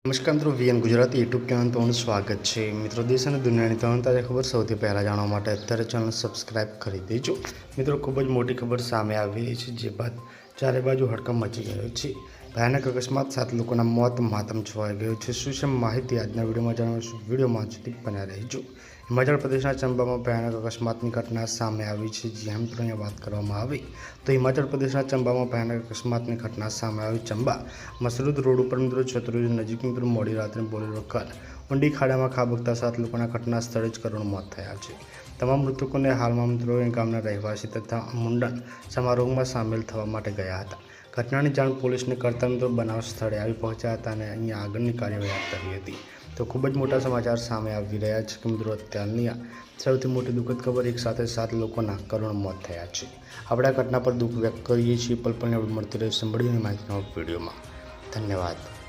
નમસ્કાર મિત્રો, VN Gujarati YouTube channel પર સ્વાગત છે। મિત્રો, દેશ અને દુનિયાની તમામ તાજા ખબર સૌથી પહેલાં જાણવા માટે અત્યારે ચેનલ સબસ્ક્રાઇબ કરી દેજો। મિત્રો, ખૂબ જ મોટી ખબર સામે આવી રહી છે, જે બાદ ચારે બાજુ હડકંપ મચી ગયો છે। ભયાનક અકસ્માત 7 લોકોના મોત, માતમ છવાઈ ગયો છે। શું છે માહિતી આજના વિડીયોમાં જણાવીશું, વિડીયોમાં સુધી બન્યા રહેજો। હિમાચલ પ્રદેશના ચંબામાં ભયાનક અકસ્માતની ઘટના સામે આવી છે। જ્યાં મિત્રો અહીંયા વાત કરવામાં આવી તો હિમાચલ પ્રદેશના ચંબામાં ભયાનક અકસ્માતની ઘટના સામે આવી। ચંબા મસરૂદ રોડ ઉપર મિત્રો છતરોજ નજીક મિત્રો મોડી રાત્રે બોલેરો કાર ઊંડી ખાડામાં ખાબકતા 7 લોકોના ઘટના સ્થળે જ કરુણ મોત થયા છે। તમામ મૃતકોને હાલમાં મિત્રો ગામના રહેવાસી તથા મુંડન સમારોહમાં સામેલ થવા માટે ગયા હતા। ઘટનાની જાણ પોલીસને કરતા મિત્રો બનાવ સ્થળે આવી પહોંચ્યા હતા અને અહીંયા આગળની કાર્યવાહી હાથ ધરી હતી। તો ખૂબ જ મોટા સમાચાર સામે આવી રહ્યા છે કે મિત્રો અત્યારની સૌથી મોટી દુઃખદ ખબર, એક સાથે 7 લોકોના કરુણ મોત થયા છે। આપણે આ ઘટના પર દુઃખ વ્યક્ત કરીએ છીએ। પલ પલને મળતી રહે સંભળીને માહિતીના વિડીયોમાં। ધન્યવાદ।